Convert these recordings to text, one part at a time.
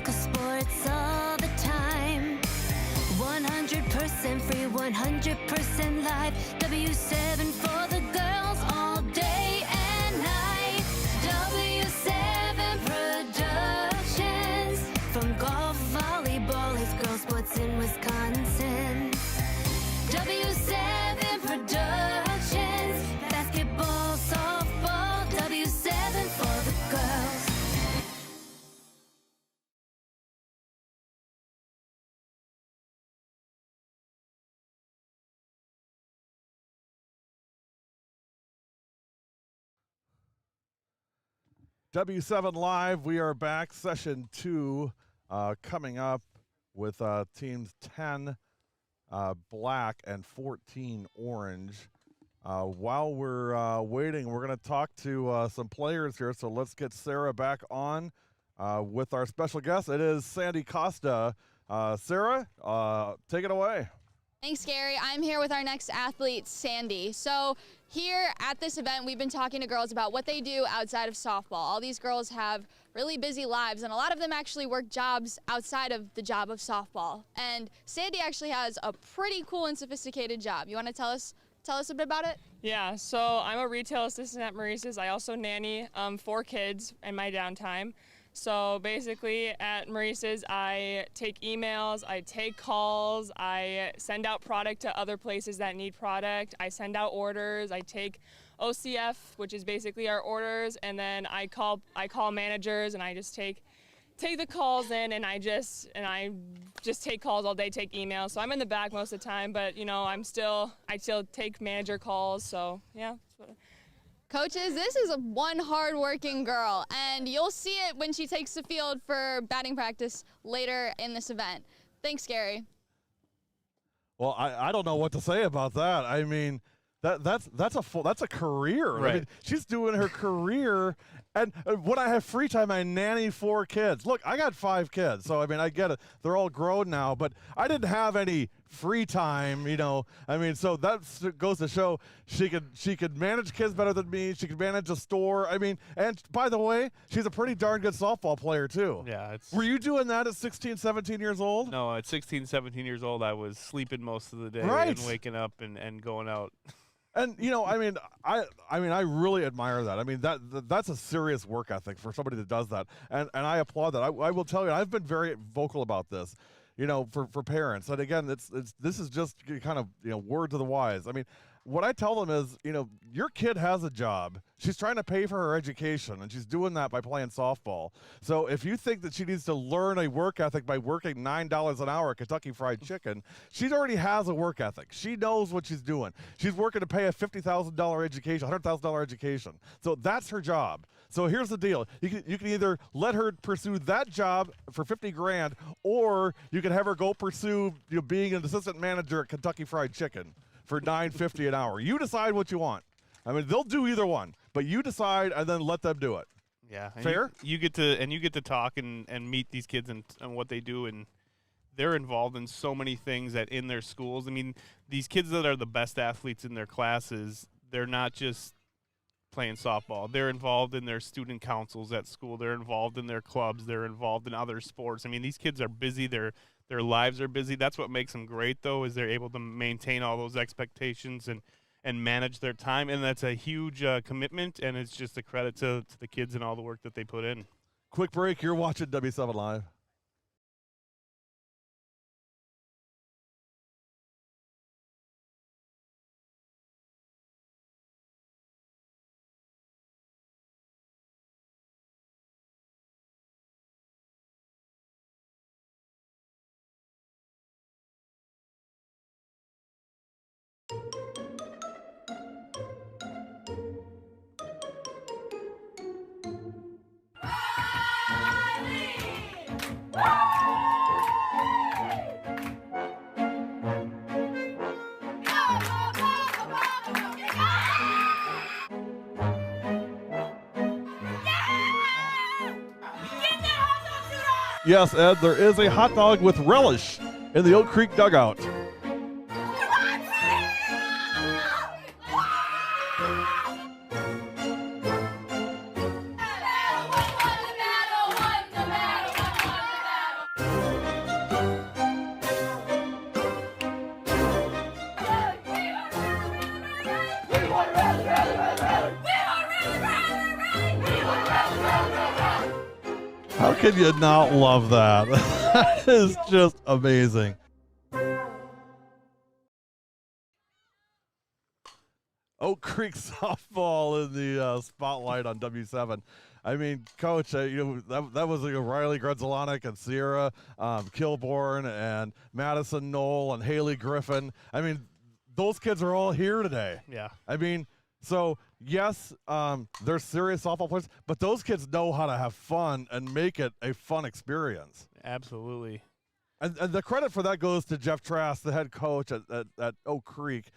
local sports all the time. 100% free, 100% live. W7 for the girls all day and night. W7 Productions. From golf, volleyball, his girls sports in Wisconsin. W7 Productions. Basketball, softball, W7 for the girls. W7 Live, we are back. Session 2 coming up with teams 10 black and 14 orange. While we're waiting, we're going to talk to some players here. So let's get Sarah back on with our special guest. It is Sandy Costa. Sarah, take it away. Thanks, Gary. I'm here with our next athlete, Sandy. So here at this event, we've been talking to girls about what they do outside of softball. All these girls have really busy lives, and a lot of them actually work jobs outside of the job of softball. And Sandy actually has a pretty cool and sophisticated job. You want to tell us a bit about it? Yeah, so I'm a retail assistant at Maurice's. I also nanny 4 kids in my downtime. So basically at Maurice's, I take emails, I take calls, I send out product to other places that need product, I send out orders, I take OCF, which is basically our orders, and then I call managers, and I just take the calls in, and I just take calls all day, take emails. So I'm in the back most of the time, but you know, I still take manager calls. So yeah. Coaches, this is one hard-working girl, and you'll see it when she takes the field for batting practice later in this event. Thanks, Gary. Well, I don't know what to say about that. I mean, that's a career. Right. I mean, she's doing her career, and when I have free time, I nanny 4 kids. Look, I got 5 kids, so I mean, I get it. They're all grown now, but I didn't have any free time, you know. I mean, so that goes to show she could manage kids better than me. She could manage a store. I mean, and by the way, she's a pretty darn good softball player too. Yeah. Were you doing that at 16, 17 years old? No, at 16, 17 years old, I was sleeping most of the day Right. and waking up and going out. And you know, I mean, I really admire that. I mean, that's a serious work ethic for somebody that does that, and I applaud that. I will tell you, I've been very vocal about this, you know, for parents. And again, this is just kind of, you know, word to the wise. I mean, what I tell them is, you know, your kid has a job. She's trying to pay for her education, and she's doing that by playing softball. So if you think that she needs to learn a work ethic by working $9 an hour at Kentucky Fried Chicken, she already has a work ethic. She knows what she's doing. She's working to pay a $50,000 education, $100,000 education. So that's her job. So here's the deal. You can either let her pursue that job for $50,000, or you can have her go pursue, you know, being an assistant manager at Kentucky Fried Chicken for $9.50 an hour. You decide what you want. I mean, they'll do either one, but you decide and then let them do it. Yeah. And Fair? You get to talk and meet these kids and what they do, and they're involved in so many things that in their schools. I mean, these kids that are the best athletes in their classes, they're not just playing softball. They're involved in their student councils at school. They're involved in their clubs. They're involved in other sports. I mean, these kids are busy. Their lives are busy. That's what makes them great, though, is they're able to maintain all those expectations and manage their time. And that's a huge commitment, and it's just a credit to the kids and all the work that they put in. Quick break. You're watching W7 Live. Yes, Ed, there is a hot dog with relish in the Oak Creek dugout. How can you not love that? That is just amazing. Oak Creek softball in the spotlight on W7. I mean, Coach, that was Riley Gredzelanek and Sierra Kilborn and Madison Knoll and Haley Griffin. I mean, those kids are all here today. Yeah. I mean, so yes, they're serious softball players, but those kids know how to have fun and make it a fun experience. Absolutely. And the credit for that goes to Jeff Trask, the head coach at Oak Creek,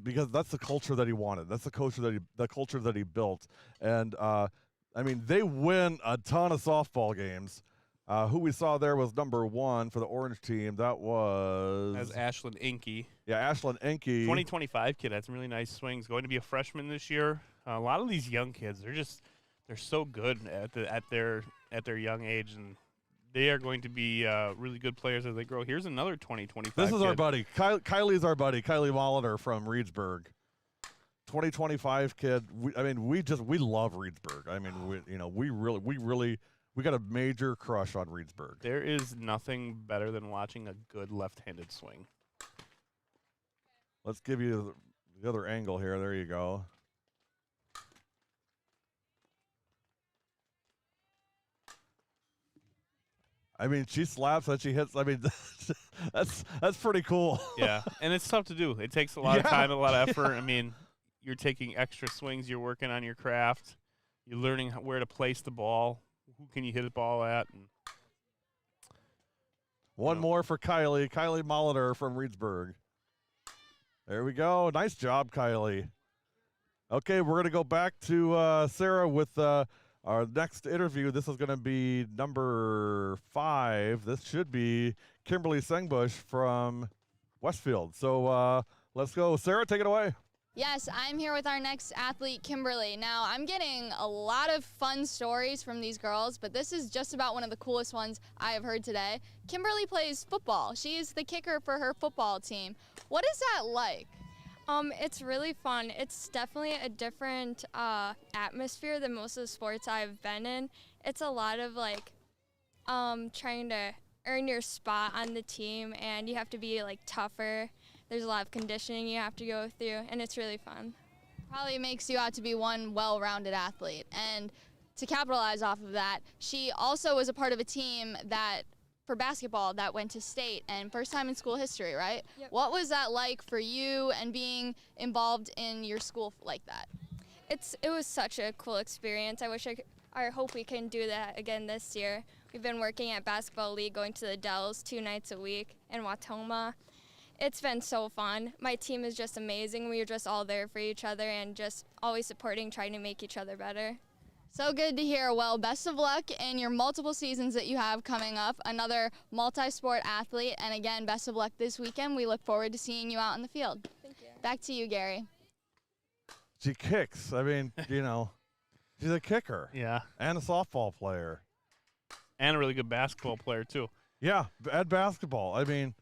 because that's the culture that he wanted. That's the culture that he built. And I mean, they win a ton of softball games. Who we saw there was number 1 for the Orange team. That was Ashlyn Inky. Yeah, Ashlyn Inky. 2025 kid had some really nice swings. Going to be a freshman this year. A lot of these young kids, they're so good at their young age, and they are going to be really good players as they grow. Here's another 2025 This is kid. our buddy. Kylie's our buddy. Kylie Molitor from Reedsburg. 2025 kid. We love Reedsburg. I mean, we got a major crush on Reedsburg. There is nothing better than watching a good left-handed swing. Let's give you the other angle here. There you go. I mean, she slaps and she hits. I mean, that's pretty cool. Yeah, and it's tough to do. It takes a lot of time, a lot of effort. I mean, you're taking extra swings. You're working on your craft. You're learning where to place the ball. Who can you hit the ball at? And one more for Kylie. Kylie Molitor from Reedsburg. There we go. Nice job, Kylie. Okay, we're going to go back to Sarah with our next interview. This is going to be number 5. This should be Kimberly Sengbush from Westfield. So let's go. Sarah, take it away. Yes, I'm here with our next athlete, Kimberly. Now, I'm getting a lot of fun stories from these girls, but this is just about one of the coolest ones I have heard today. Kimberly plays football. She is the kicker for her football team. What is that like? It's really fun. It's definitely a different atmosphere than most of the sports I've been in. It's a lot of trying to earn your spot on the team, and you have to be tougher. There's a lot of conditioning you have to go through, and it's really fun. Probably makes you out to be one well-rounded athlete. And to capitalize off of that, she also was a part of a team for basketball that went to state, and first time in school history, right? Yep. What was that like for you and being involved in your school like that? It was such a cool experience. I hope we can do that again this year. We've been working at Basketball League, going to the Dells 2 nights a week in Watoma. It's been so fun. My team is just amazing. We are just all there for each other and just always supporting, trying to make each other better. So good to hear. Well, best of luck in your multiple seasons that you have coming up. Another multi-sport athlete. And again, best of luck this weekend. We look forward to seeing you out in the field. Thank you. Back to you, Gary. She kicks. I mean, she's a kicker. yeah, And a softball player. and a really good basketball player too. Yeah, at basketball. I mean,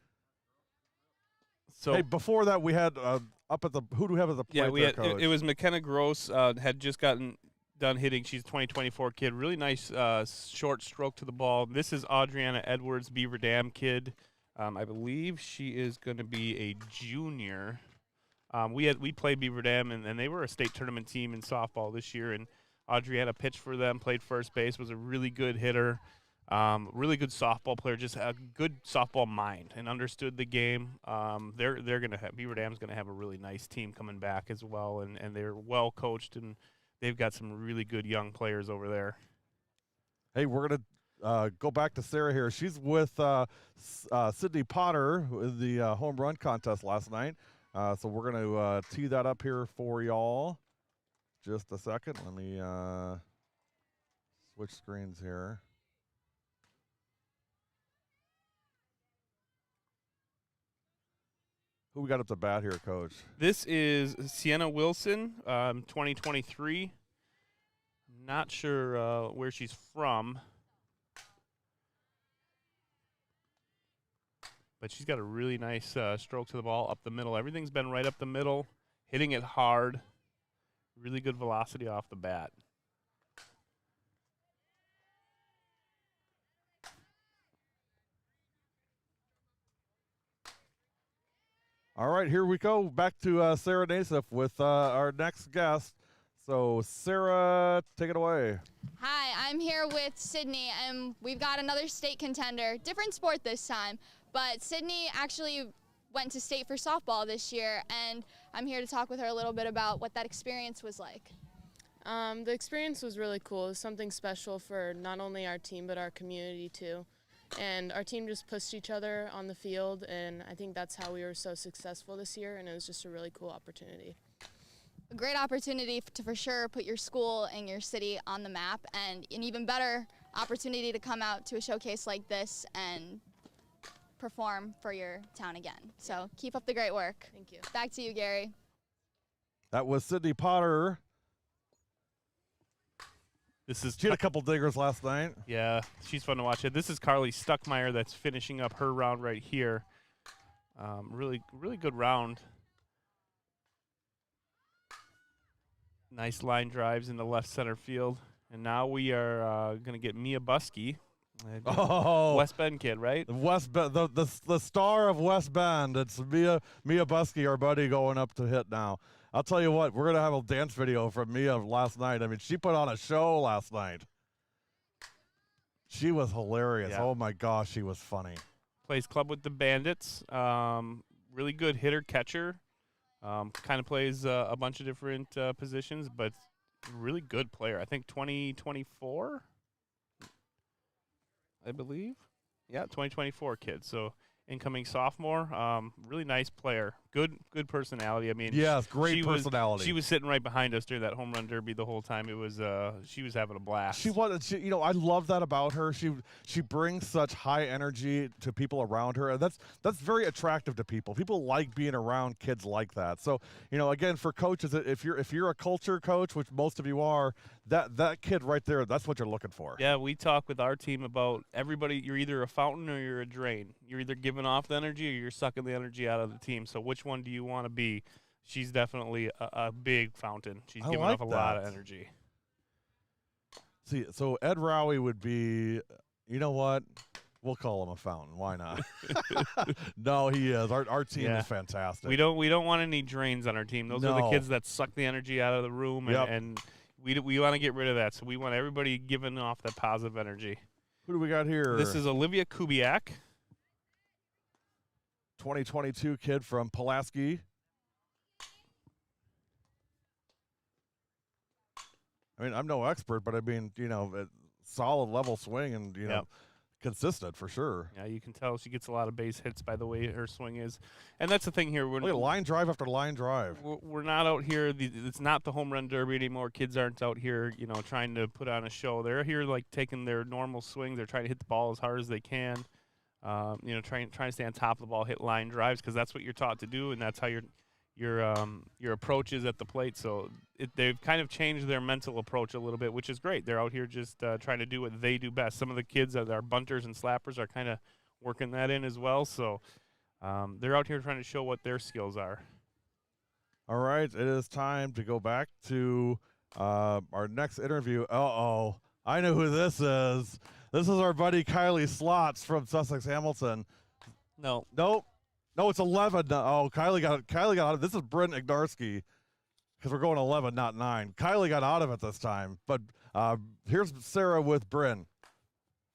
So hey, before that we had who do we have as a plate there, Coach? it was McKenna Gross had just gotten done hitting. She's a 2024 kid. Really nice short stroke to the ball. This is Adriana Edwards, Beaver Dam kid. I believe she is going to be a junior. We played Beaver Dam, and they were a state tournament team in softball this year. And Adriana pitched for them, played first base, was a really good hitter, really good softball player, just a good softball mind, and understood the game. They're going to have Beaver Dam's going to have a really nice team coming back as well, and they're well coached, and they've got some really good young players over there. Hey, we're going to go back to Sarah here. She's with Sydney Potter in the home run contest last night. So we're going to tee that up here for y'all. Just a second. Let me switch screens here. Who we got up to bat here, Coach? This is Sienna Wilson, 2023. Not sure where she's from, but she's got a really nice stroke to the ball up the middle. Everything's been right up the middle, hitting it hard. Really good velocity off the bat. All right, here we go. Back to Sarah Nassif with our next guest. So, Sarah, take it away. Hi, I'm here with Sydney, and we've got another state contender. Different sport this time, but Sydney actually went to state for softball this year, and I'm here to talk with her a little bit about what that experience was like. The experience was really cool. It was something special for not only our team, but our community too. And our team just pushed each other on the field, and I think that's how we were so successful this year, and it was just a really cool opportunity. A great opportunity to for sure put your school and your city on the map, and an even better opportunity to come out to a showcase like this and perform for your town again. So keep up the great work. Thank you. Back to you, Gary. That was Sydney Potter. She had a couple dingers last night. Yeah, she's fun to watch. This is Carly Stuckmeyer that's finishing up her round right here. Really good round. Nice line drives in the left center field. And now we are going to get Mia Buskey. Oh, West Bend kid, right? The star of West Bend. It's Mia Buskey, our buddy, going up to hit now. I'll tell you what, we're going to have a dance video from Mia last night. I mean, she put on a show last night. She was hilarious. Yeah. Oh, my gosh, she was funny. Plays club with the Bandits. Really good hitter, catcher. Kind of plays a bunch of different positions, but really good player. I think 2024, I believe. Yeah, 2024 kid. So incoming sophomore. Really nice player. Good personality. I mean, yes, great personality. She was sitting right behind us during that home run derby the whole time. It was she was having a blast. I love that about her. She brings such high energy to people around her, and that's very attractive to people. People like being around kids like that. So, again, for coaches, if you're a culture coach, which most of you are, that kid right there, that's what you're looking for. Yeah, we talk with our team about everybody. You're either a fountain or you're a drain. You're either giving off the energy or you're sucking the energy out of the team. So which one do you want to be? She's definitely a big fountain. She's giving off a lot of energy. See, so Ed Rowie would be, you know what? We'll call him a fountain. Why not? No, he is. Our team is fantastic. We don't want any drains on our team. Those are the kids that suck the energy out of the room, and we want to get rid of that. So we want everybody giving off that positive energy. Who do we got here? This is Olivia Kubiak. 2022 kid from Pulaski. I mean, I'm no expert, but I mean, solid level swing and, consistent for sure. Yeah, you can tell she gets a lot of base hits by the way her swing is. And that's the thing here. Look at line drive after line drive. We're not out here. It's not the home run derby anymore. Kids aren't out here, trying to put on a show. They're here like taking their normal swings. They're trying to hit the ball as hard as they can. Trying to stay on top of the ball, hit line drives, because that's what you're taught to do, and that's how your approach is at the plate. So they've kind of changed their mental approach a little bit, which is great. They're out here just trying to do what they do best. Some of the kids that are bunters and slappers are kind of working that in as well. So they're out here trying to show what their skills are. All right, it is time to go back to our next interview. Uh-oh, I know who this is. This is our buddy Kylie Slots from Sussex Hamilton. Nope. No, it's 11. Oh, Kylie got out of it. This is Bryn Ignarski, because we're going 11, not 9. Kylie got out of it this time. But here's Sarah with Bryn.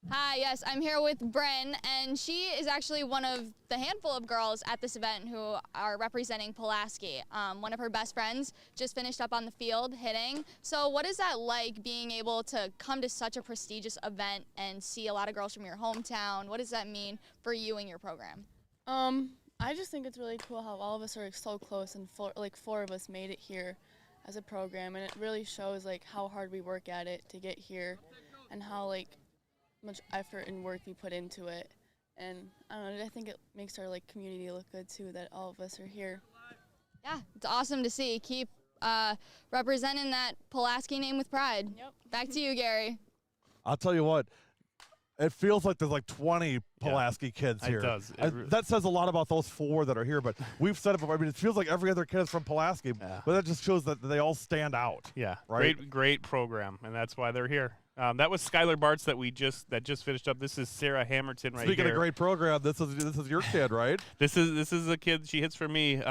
Hi, yes, I'm here with Bryn, and she is actually one of the handful of girls at this event who are representing Pulaski. One of her best friends just finished up on the field hitting. So what is that like, being able to come to such a prestigious event and see a lot of girls from your hometown? What does that mean for you and your program? I just think it's really cool how all of us are so close, and four of us made it here as a program, and it really shows how hard we work at it to get here, and how much effort and work we put into it. And I don't know, I think it makes our community look good too, that all of us are here. Yeah, it's awesome to see. Keep representing that Pulaski name with pride. Yep. Back to you, Gary. I'll tell you what. It feels like there's 20 Pulaski kids here. It does. That says a lot about those 4 that are here, but we've said it before. I mean, it feels like every other kid is from Pulaski, but that just shows that they all stand out. Yeah, right? Great program, and that's why they're here. That was Skylar Bartz that just finished up. This is Sarah Hamilton right Speaking here. of great program, this is your kid, right? This is a kid. She hits for me.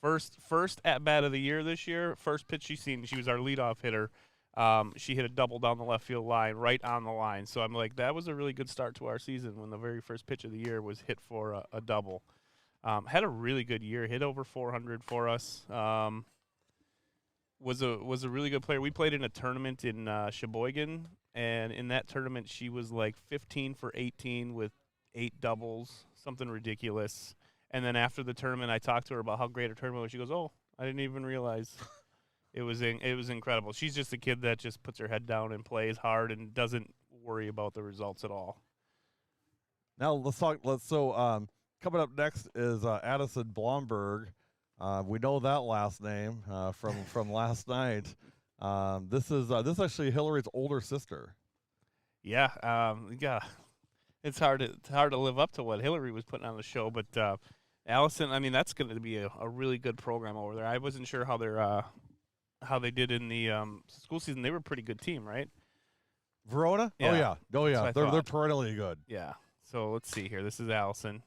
First at bat of the year this year. First pitch she's seen. She was our leadoff hitter. She hit a double down the left field line, right on the line. So I'm like, that was a really good start to our season when the very first pitch of the year was hit for a double. Had a really good year. Hit over 400 for us. Was a really good player. We played in a tournament in Sheboygan, and in that tournament she was like 15 for 18 with 8 doubles, something ridiculous. And then after the tournament, I talked to her about how great her tournament was. She goes, "Oh, I didn't even realize." It was incredible. She's just a kid that just puts her head down and plays hard and doesn't worry about the results at all. Now let's talk. Coming up next is Addison Blomberg. We know that last name from last night. This is actually Hillary's older sister. Yeah, it's hard to live up to what Hillary was putting on the show, but Allison, I mean, that's going to be a really good program over there. I wasn't sure how they did in the school season. They were a pretty good team, right? Verona? Yeah. Oh yeah. They're thought. perennially good. Yeah. So let's see here. This is Allison.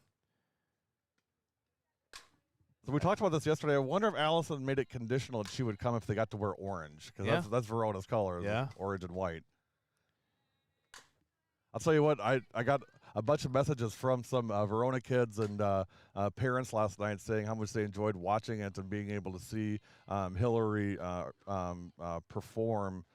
So we talked about this yesterday. I wonder if Allison made it conditional that she would come if they got to wear orange, because that's Verona's color, orange and white. I'll tell you what, I got a bunch of messages from some Verona kids and parents last night saying how much they enjoyed watching it and being able to see Hillary perform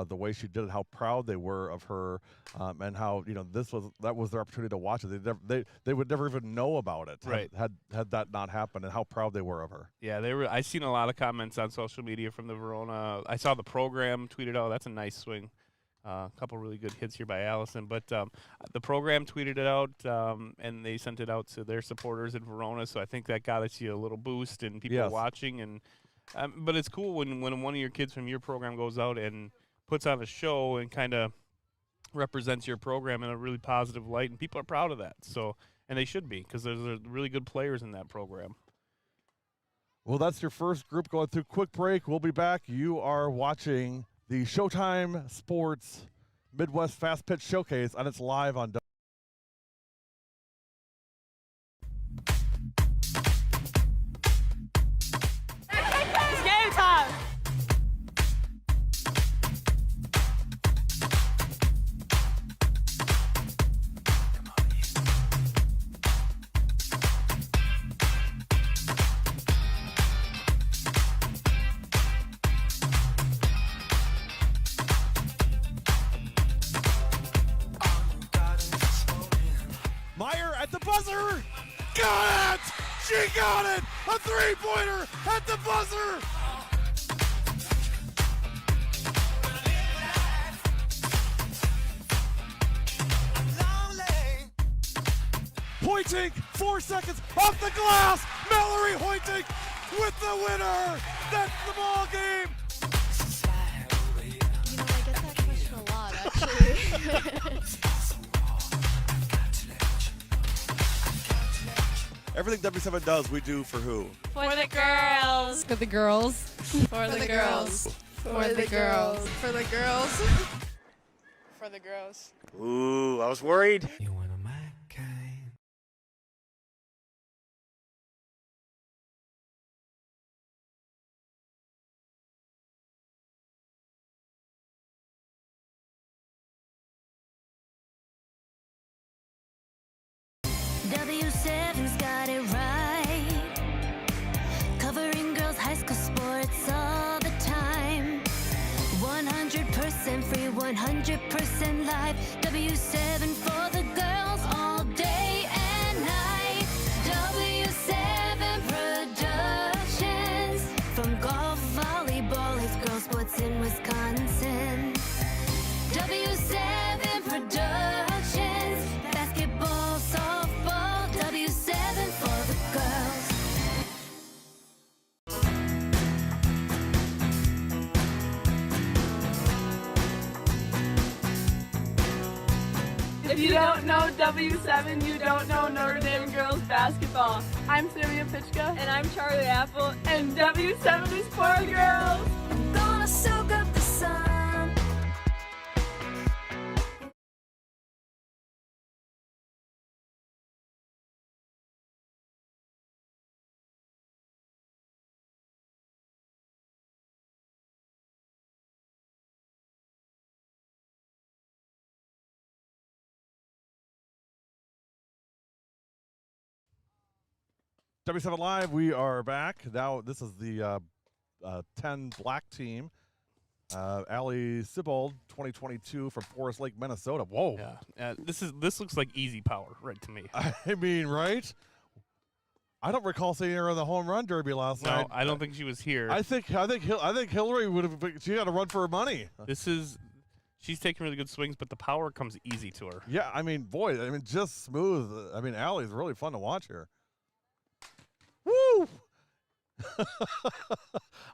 the way she did it, how proud they were of her, and how that was their opportunity to watch it. They would never even know about it, right? Had that not happened, and how proud they were of her. Yeah, they were. I seen a lot of comments on social media from the Verona. I saw the program tweeted, "Oh, that's a nice swing." A couple really good hits here by Allison, but the program tweeted it out, and they sent it out to their supporters in Verona. So I think that got us a little boost and people watching. And but it's cool when one of your kids from your program goes out and puts on a show and kind of represents your program in a really positive light, and people are proud of that. So, and they should be, because there's really good players in that program. Well, that's your first group going through. Quick break. We'll be back. You are watching the Showtime Sports Midwest Fast Pitch Showcase, and it's live on It's game time! Meyer at the buzzer. Got it! She got it! A three-pointer at the buzzer! Hoytink, 4 seconds off the glass. Mallory Hoytink with the winner. That's the ball game. I get that question a lot, actually. Everything W7 does, we do for who? For the girls! For the girls. For the girls! For the girls. For the girls. For the girls. Ooh, I was worried. You one of my kind. W7's got it right. Covering girls' high school sports all the time. 100% free, 100% live. W7 for the girls all day and night. W7 Productions. From golf, volleyball, his girls' sports in Wisconsin. W7 Productions. Basketball, softball, W7 for the girls. If you don't know W7, you don't know Notre Dame girls basketball. I'm Samia Pitchka. And I'm Charlie Apple. And W7 is for girls. I'm gonna soak up the sun. W7 Live, we are back. Now, this is the 10 black team. Allie Sibold, 2022 from Forest Lake, Minnesota. Whoa. Yeah. This looks like easy power right to me. I mean, right? I don't recall seeing her in the home run derby last night. No, I don't think she was here. I think Hillary would have. She had to run for her money. She's taking really good swings, but the power comes easy to her. Yeah, I mean, boy, I mean, just smooth. I mean, Allie's really fun to watch here. Woo!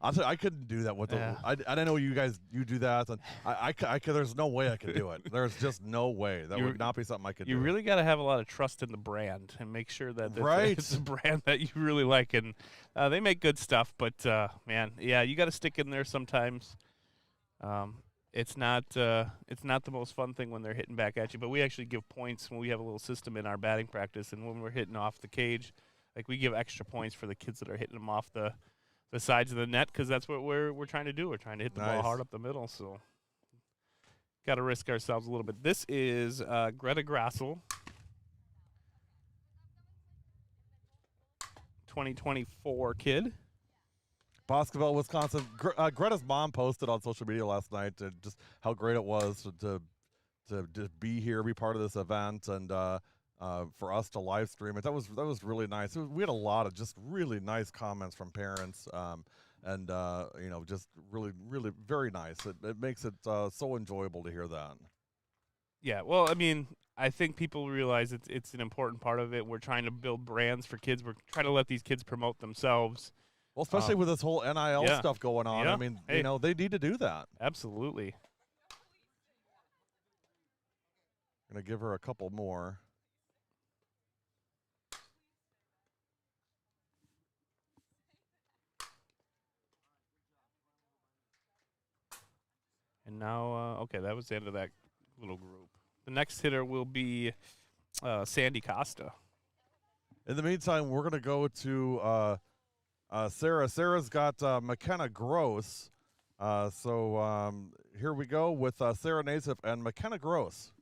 I'll tell you, I couldn't do that with the. I didn't know you do that, and I could. There's no way I could do it. There's just no way that would not be something I could do. You really got to have a lot of trust in the brand and make sure that right. it's a brand that you really like, and they make good stuff. But man, yeah, you got to stick in there sometimes. It's not the most fun thing when they're hitting back at you, but we actually give points when we have a little system in our batting practice, and when we're hitting off the cage, like we give extra points for the kids that are hitting them off the sides of the net, because that's what we're trying to do. We're trying to hit the ball hard up the middle, so got to risk ourselves a little bit. This is Greta Grassel, 2024 kid. Basketball, Wisconsin. Greta's mom posted on social media last night just how great it was to be here, be part of this event, and for us to live stream it. That was really nice. We had a lot of just really nice comments from parents, and just really, really very nice. It makes it so enjoyable to hear that. Yeah, well, I mean, I think people realize it's an important part of it. We're trying to build brands for kids. We're trying to let these kids promote themselves. Well, especially with this whole NIL stuff going on. Yeah. I mean, hey, they need to do that. Absolutely. Gonna give her a couple more. And now, okay, that was the end of that little group. The next hitter will be Sandy Costa. In the meantime, we're gonna go to Sarah. Sarah's got McKenna Gross. So here we go with Sarah Naisif and McKenna Gross.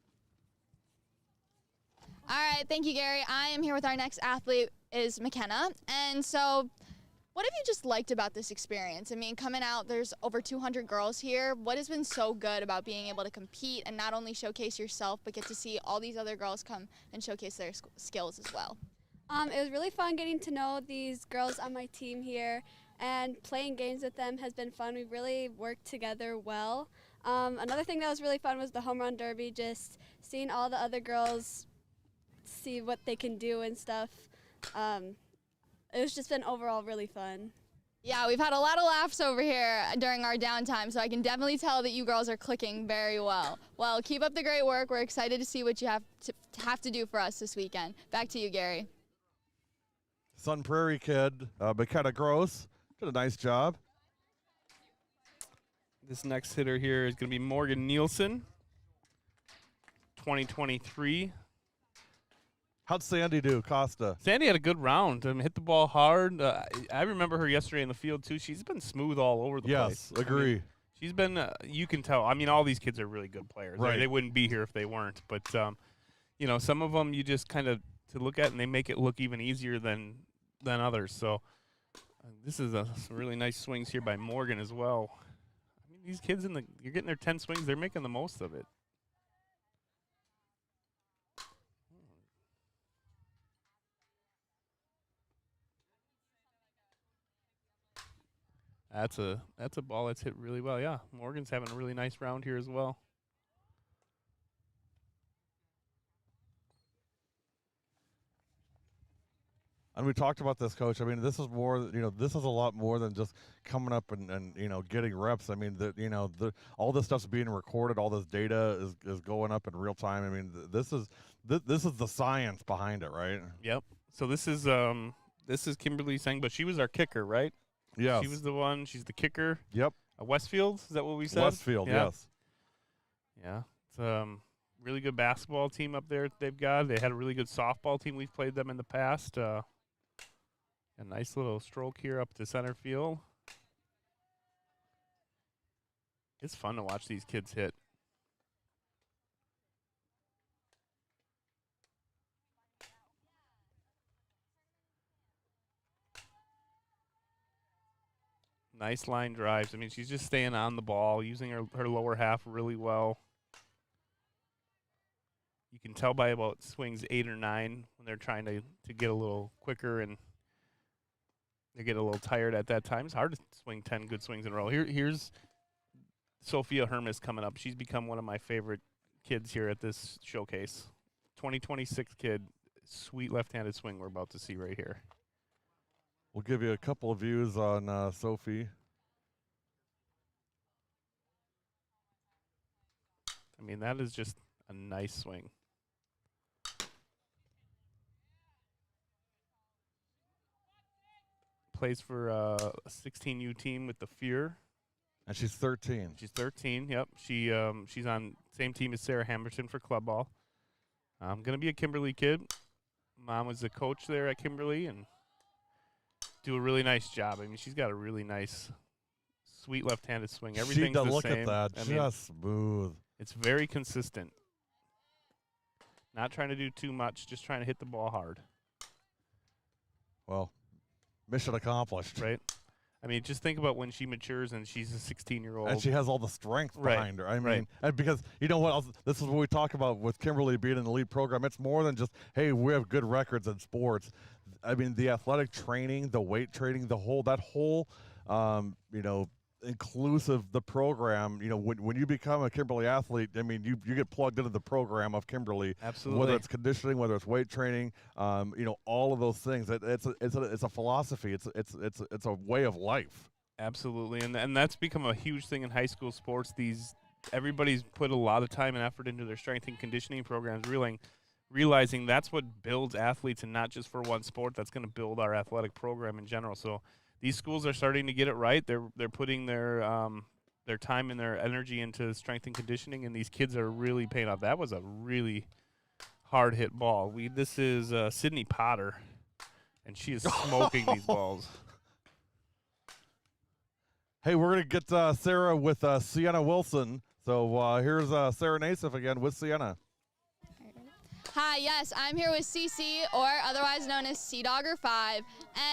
All right, thank you, Gary. I am here with our next athlete is McKenna. And so what have you just liked about this experience? I mean, coming out, there's over 200 girls here. What has been so good about being able to compete and not only showcase yourself, but get to see all these other girls come and showcase their skills as well? It was really fun getting to know these girls on my team here, and playing games with them has been fun. We really worked together well. Another thing that was really fun was the home run derby, just seeing all the other girls see what they can do and stuff. It was just been overall really fun. Yeah, we've had a lot of laughs over here during our downtime, so I can definitely tell that you girls are clicking very well. Well, keep up the great work. We're excited to see what you have to do for us this weekend. Back to you, Gary. Sun Prairie kid, McKenna Gross, did a nice job. This next hitter here is going to be Morgan Nielsen, 2023. How'd Sandy do, Costa? Sandy had a good round. Hit the ball hard. I remember her yesterday in the field, too. She's been smooth all over the place. Yes, agree. I mean, she's been, you can tell. I mean, all these kids are really good players. Right. They wouldn't be here if they weren't. But, some of them you just kind of to look at, and they make it look even easier than others. So this is some really nice swings here by Morgan as well. I mean, these kids you're getting their 10 swings. They're making the most of it. That's a ball that's hit really well. Yeah, Morgan's having a really nice round here as well. And we talked about this, Coach. I mean, this is more, this is a lot more than just coming up and getting reps. I mean, all this stuff's being recorded. All this data is going up in real time. I mean, this is the science behind it, right? Yep. So this is Kimberly Sang, but she was our kicker, right? Yes. She was the one. She's the kicker. Yep. Westfield, is that what we said? Westfield, yeah. Yes. Yeah. It's really good basketball team up there they've got. They had a really good softball team. We've played them in the past. A nice little stroke here up to center field. It's fun to watch these kids hit. Nice line drives. I mean, she's just staying on the ball, using her lower half really well. You can tell by about swings 8 or 9 when they're trying to get a little quicker and they get a little tired at that time. It's hard to swing 10 good swings in a row. Here's Sophia Hermes coming up. She's become one of my favorite kids here at this showcase. 2026 kid, sweet left-handed swing we're about to see right here. We'll give you a couple of views on Sophie. I mean, that is just a nice swing. Plays for a 16U team with the Fear. And she's 13. She's 13, yep. She's on same team as Sarah Hamilton for club ball. Going to be a Kimberly kid. Mom was a coach there at Kimberly and do a really nice job. I mean, she's got a really nice, sweet left-handed swing. Everything's the look same. at that, just smooth. It's very consistent. Not trying to do too much, just trying to hit the ball hard. Well, mission accomplished. Right? I mean, just think about when she matures and she's a 16-year-old. And she has all the strength behind her. I mean, and because you know what else? This is what we talk about with Kimberly being in the lead program. It's more than just, hey, we have good records in sports. I mean, the athletic training, the weight training, that whole, inclusive the program. You know, when you become a Kimberly athlete, I mean, you get plugged into the program of Kimberly. Absolutely. Whether it's conditioning, whether it's weight training, all of those things. It's a philosophy. It's a way of life. Absolutely, and that's become a huge thing in high school sports. Everybody's put a lot of time and effort into their strength and conditioning programs, realizing that's what builds athletes, and not just for one sport. That's going to build our athletic program in general. So these schools are starting to get it right. They're putting their time and their energy into strength and conditioning, and these kids are really paying off. That was a really hard hit ball. This is Sydney Potter, and she is smoking these balls. Hey, we're going to get Sarah with Sienna Wilson. So here's Sarah Nassif again with Sienna. Hi, yes, I'm here with CC, or otherwise known as Sea Dogger 5,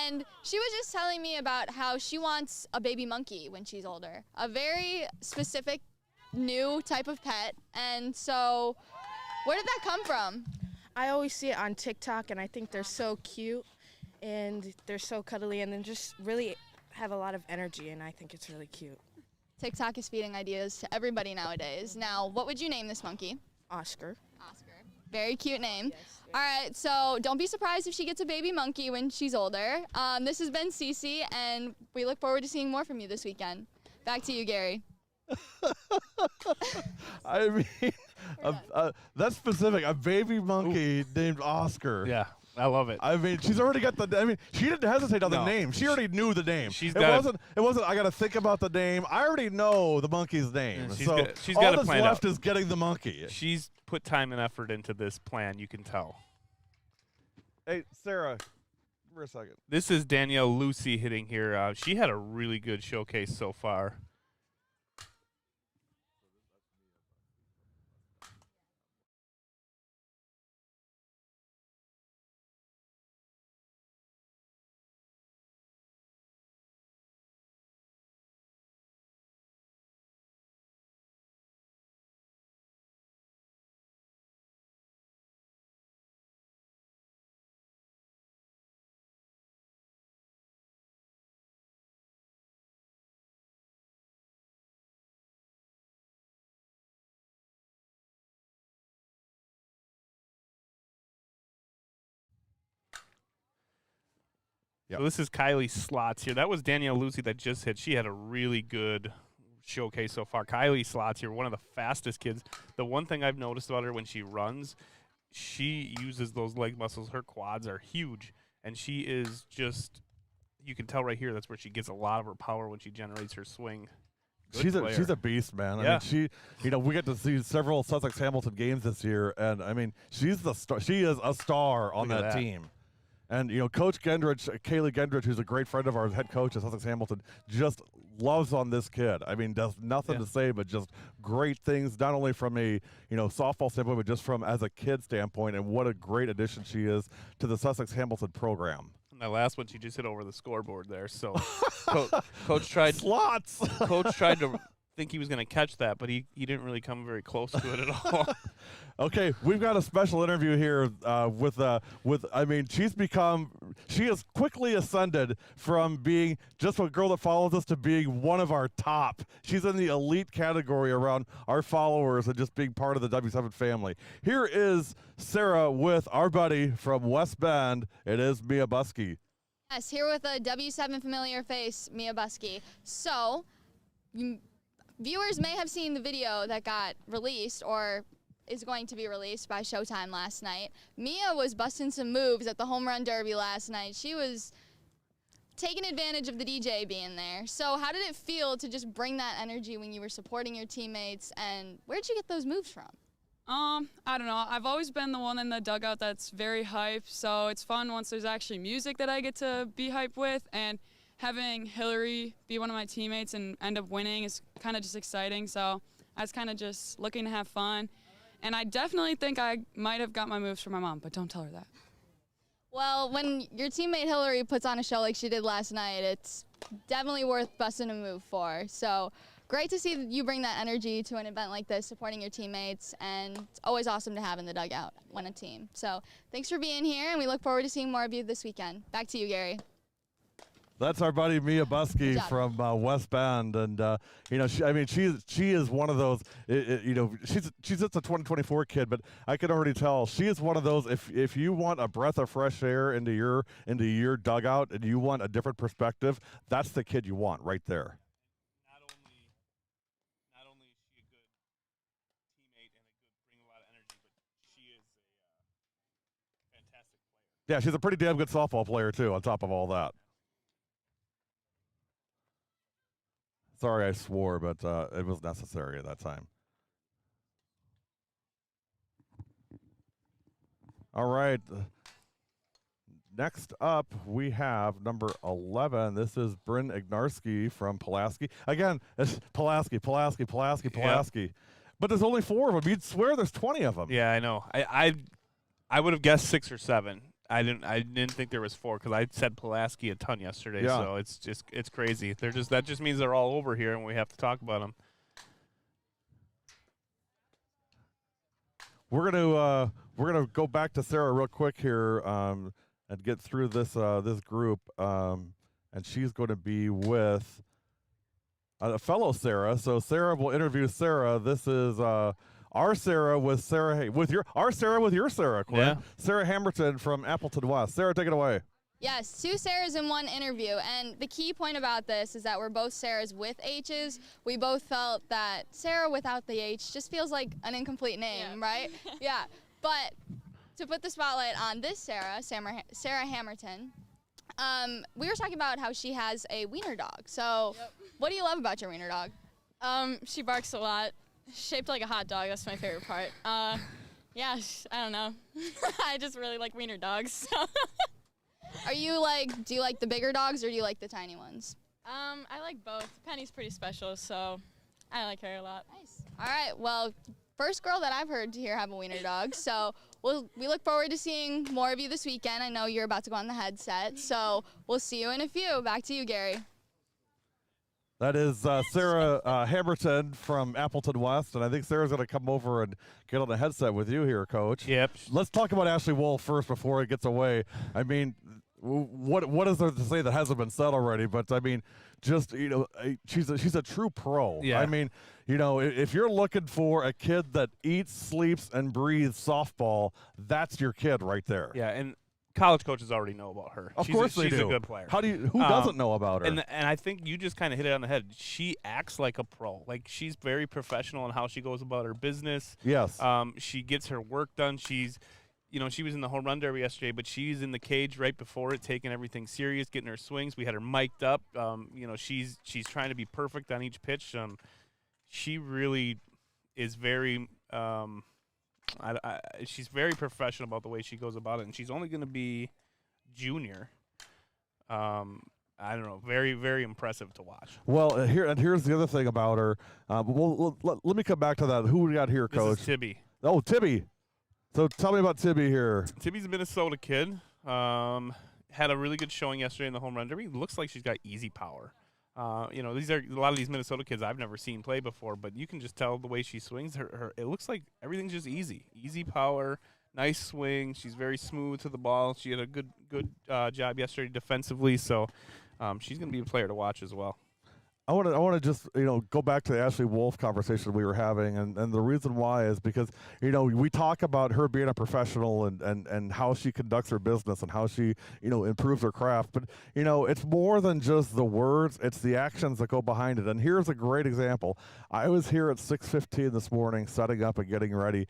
and she was just telling me about how she wants a baby monkey when she's older. A very specific, new type of pet, and so where did that come from? I always see it on TikTok, and I think they're so cute, and they're so cuddly, and then just really have a lot of energy, and I think it's really cute. TikTok is feeding ideas to everybody nowadays. Now, what would you name this monkey? Oscar. Very cute name. Yes, All right, so don't be surprised if she gets a baby monkey when she's older. This has been Cece, and we look forward to seeing more from you this weekend. Back to you, Gary. I mean, that's specific. A baby monkey named Oscar. Yeah, I love it. I mean, she's already got the. I mean, she didn't hesitate on the name. She already knew the name. It wasn't. I got to think about the name. I already know the monkey's name. She's so got all a that's plan left out. is getting the monkey. She's put time and effort into this plan. You can tell. Hey, Sarah, for a second. This is Danielle Lucy hitting here. She had a really good showcase so far. Yep. So this is Kylie Slots here. That was Danielle Lucy that just hit. She had a really good showcase so far. Kylie Slots here, one of the fastest kids. The one thing I've noticed about her when she runs, she uses those leg muscles. Her quads are huge, and she is just, you can tell right here, that's where she gets a lot of her power when she generates her swing. She's a beast, man. Yeah. I mean, we get to see several Sussex Hamilton games this year, and I mean, she's the star. She is a star on that team. And, Coach Gendrich, Kaylee Gendrich, who's a great friend of ours, head coach at Sussex Hamilton, just loves on this kid. I mean, does nothing to say but just great things, not only from a, softball standpoint, but just from as a kid standpoint, and what a great addition she is to the Sussex Hamilton program. My last one, she just hit over the scoreboard there. So coach tried slots. Coach tried to think he was going to catch that, but he didn't really come very close to it at all. Okay, we've got a special interview here with I mean, she has quickly ascended from being just a girl that follows us to being one of our top. She's in the elite category around our followers and just being part of the W7 family. Here is Sarah with our buddy from West Bend. It is Mia Buskey. Yes, here with a W7 familiar face, Mia Buskey. So, viewers may have seen the video that got released or is going to be released by Showtime last night. Mia was busting some moves at the home run derby last night. She was taking advantage of the DJ being there. So how did it feel to just bring that energy when you were supporting your teammates, and where'd you get those moves from? I don't know. I've always been the one in the dugout that's very hyped, so it's fun once there's actually music that I get to be hyped with, and having Hillary be one of my teammates and end up winning is kind of just exciting. So I was kind of just looking to have fun. And I definitely think I might have got my moves from my mom, but don't tell her that. Well, when your teammate Hillary puts on a show like she did last night, it's definitely worth busting a move for. So great to see that you bring that energy to an event like this, supporting your teammates, and it's always awesome to have in the dugout when a team. So thanks for being here, and we look forward to seeing more of you this weekend. Back to you, Gary. That's our buddy Mia Buskey from West Bend, and you know, she is one of those. You know, she's just a 2024 kid, but I can already tell she is one of those. If you want a breath of fresh air into your dugout and you want a different perspective, that's the kid you want right there. Not only is she a good teammate and bring a lot of energy, but she is a fantastic player. Yeah, she's a pretty damn good softball player too. On top of all that. Sorry, I swore, but it was necessary at that time. All right. Next up, we have number 11. This is Bryn Ignarski from Pulaski. Again, it's Pulaski. Yep. But there's only 4 of them. You'd swear there's 20 of them. Yeah, I know. I would have guessed 6 or 7. I didn't think there was 4 because I said Pulaski a ton yesterday. Yeah. So it's crazy. That just means they're all over here and we have to talk about them. We're gonna go back to Sarah real quick here and get through this group. And she's going to be with a fellow Sarah. So Sarah will interview Sarah. This is our Sarah with Sarah with your Sarah, Quinn. Yeah. Sarah Hamilton from Appleton West. Sarah, take it away. Yes, 2 Sarahs in one interview, and the key point about this is that we're both Sarahs with H's. We both felt that Sarah without the H just feels like an incomplete name, right? Yeah, but to put the spotlight on this Sarah Hamilton, we were talking about how she has a wiener dog. So what do you love about your wiener dog? She barks a lot. Shaped like a hot dog, that's my favorite part. Yeah, I don't know. I just really like wiener dogs. So. Do you like the bigger dogs or do you like the tiny ones? I like both. Penny's pretty special, so I like her a lot. Nice. All right, well, first girl that I've heard to hear have a wiener dog, so we look forward to seeing more of you this weekend. I know you're about to go on the headset, so we'll see you in a few. Back to you, Gary. That is Sarah Hamilton from Appleton West, and I think Sarah's going to come over and get on the headset with you here, Coach. Yep. Let's talk about Ashley Wolf first before it gets away. I mean, what is there to say that hasn't been said already? But I mean, just she's a true pro. Yeah. I mean, if you're looking for a kid that eats, sleeps, and breathes softball, that's your kid right there. Yeah, and college coaches already know about her. Of course they do. She's a good player. Who doesn't know about her? And I think you just kind of hit it on the head. She acts like a pro. Like, she's very professional in how she goes about her business. Yes. She gets her work done. She's, she was in the home run derby yesterday, but she's in the cage right before it, taking everything serious, getting her swings. We had her mic'd up. She's trying to be perfect on each pitch. She really is very she's very professional about the way she goes about it, and she's only going to be junior. I don't know, very, very impressive to watch. Well, here's the other thing about her. Let me come back to that. Who we got here, Coach? This is Tibby. Oh, Tibby. So tell me about Tibby here. Tibby's a Minnesota kid. had a really good showing yesterday in the home run derby. Looks like she's got easy power. You know, these are a lot of these Minnesota kids I've never seen play before, but you can just tell the way she swings. It looks like everything's just easy power, nice swing. She's very smooth to the ball. She had a good job yesterday defensively, so she's going to be a player to watch as well. I want to just go back to the Ashley Wolf conversation we were having, and the reason why is because we talk about her being a professional and how she conducts her business and how she improves her craft, but it's more than just the words; it's the actions that go behind it. And here's a great example. I was here at 6:15 this morning, setting up and getting ready,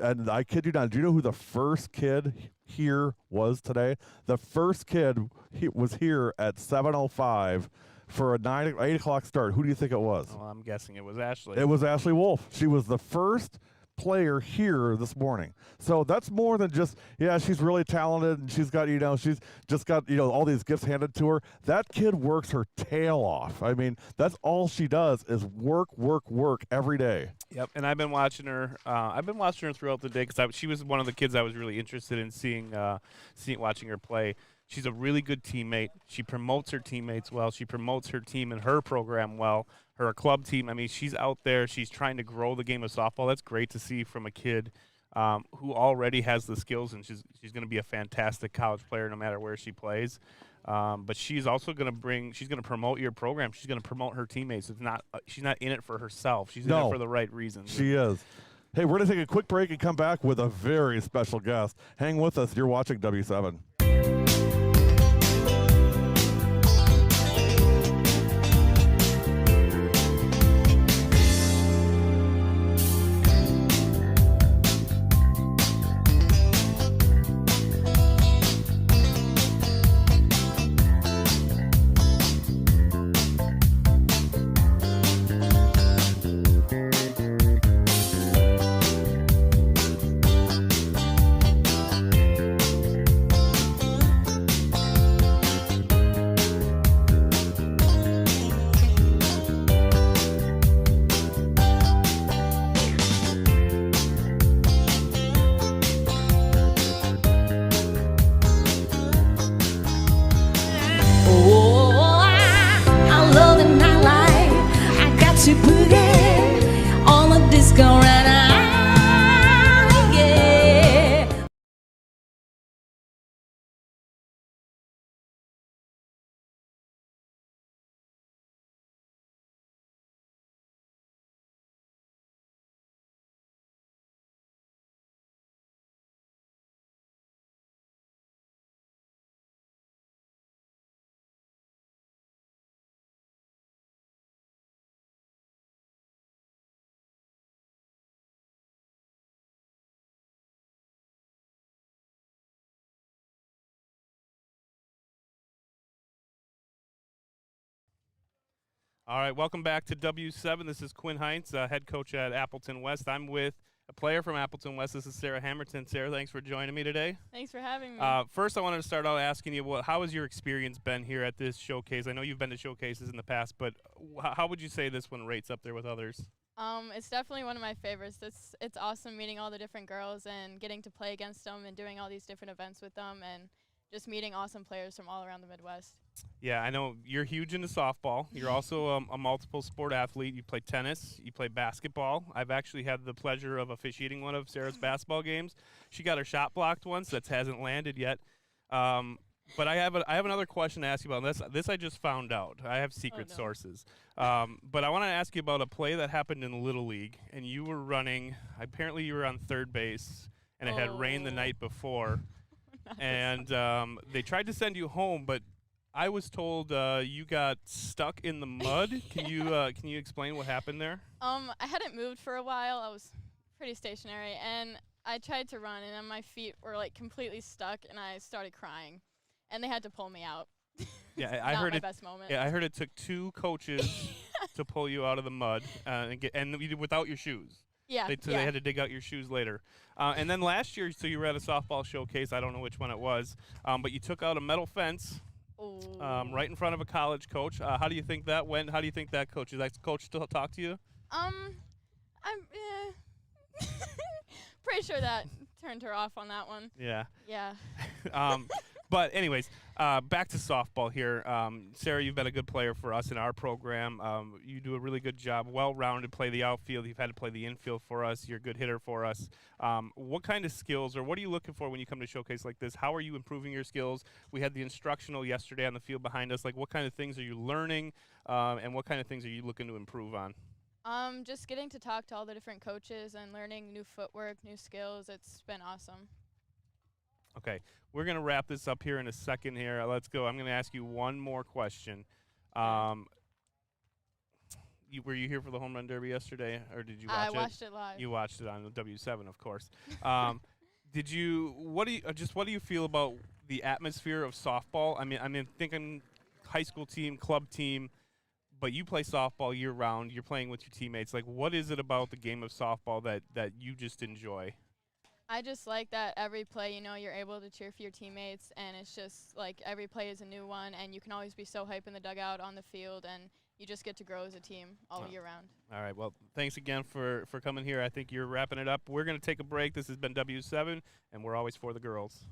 and I kid you not. Do you know who the first kid here was today? The first kid was here at 7:05. For a 8 o'clock start. Who do you think it was? Well, I'm guessing it was Ashley. It was Ashley Wolf. She was the first player here this morning. So that's more than just, she's really talented and she's got, she's just got, all these gifts handed to her. That kid works her tail off. I mean, that's all she does is work every day. Yep, and I've been watching her. Throughout the day because she was one of the kids I was really interested in watching her play. She's a really good teammate. She promotes her teammates well. She promotes her team and her program well. Her club team, I mean, she's out there. She's trying to grow the game of softball. That's great to see from a kid who already has the skills, and she's going to be a fantastic college player no matter where she plays. But she's also going to promote your program. She's going to promote her teammates. She's not in it for herself. She's in it for the right reasons. She is. Hey, we're going to take a quick break and come back with a very special guest. Hang with us. You're watching W7. All right, welcome back to W7. This is Quinn Heinz, head coach at Appleton West. I'm with a player from Appleton West. This is Sarah Hammerton. Sarah, thanks for joining me today. Thanks for having me. First, I wanted to start out asking you, how has your experience been here at this showcase? I know you've been to showcases in the past, but how would you say this one rates up there with others? It's definitely one of my favorites. It's awesome meeting all the different girls and getting to play against them and doing all these different events with them and just meeting awesome players from all around the Midwest. Yeah, I know you're huge into softball. You're also a multiple sport athlete. You play tennis. You play basketball. I've actually had the pleasure of officiating one of Sarah's basketball games. She got her shot blocked once. That hasn't landed yet. But I have another question to ask you about. This I just found out. I have secret sources. But I want to ask you about a play that happened in Little League, and you were running. Apparently, you were on third base, and it had rained the night before. And they tried to send you home, but I was told you got stuck in the mud. Can you explain what happened there? I hadn't moved for a while. I was pretty stationary, and I tried to run, and then my feet were like completely stuck, and I started crying, and they had to pull me out. Yeah, I heard my it. Best moment. Yeah, I heard it took 2 coaches to pull you out of the mud and without your shoes. Yeah, They had to dig out your shoes later. And then last year, so you were at a softball showcase. I don't know which one it was, but you took out a metal fence right in front of a college coach. How do you think that went? How do you think that coach? Is that coach still talk to you? I'm pretty sure that turned her off on that one. Yeah. Yeah. But anyways, back to softball here. Sarah, you've been a good player for us in our program. You do a really good job, well-rounded, play the outfield. You've had to play the infield for us. You're a good hitter for us. What kind of skills or what are you looking for when you come to a showcase like this? How are you improving your skills? We had the instructional yesterday on the field behind us. Like, what kind of things are you learning, and what kind of things are you looking to improve on? Just getting to talk to all the different coaches and learning new footwork, new skills. It's been awesome. Okay, we're going to wrap this up here in a second here. Let's go. I'm going to ask you one more question. Were you here for the home run derby yesterday, or did you watch it? I watched it live. You watched it on the W7, of course. What do you feel about the atmosphere of softball? I mean, thinking high school team, club team, but you play softball year round. You're playing with your teammates. Like, what is it about the game of softball that you just enjoy? I just like that every play, you're able to cheer for your teammates, and it's just like every play is a new one, and you can always be so hype in the dugout, on the field, and you just get to grow as a team all year round. All right. Well, thanks again for coming here. I think you're wrapping it up. We're going to take a break. This has been W7, and we're always for the girls.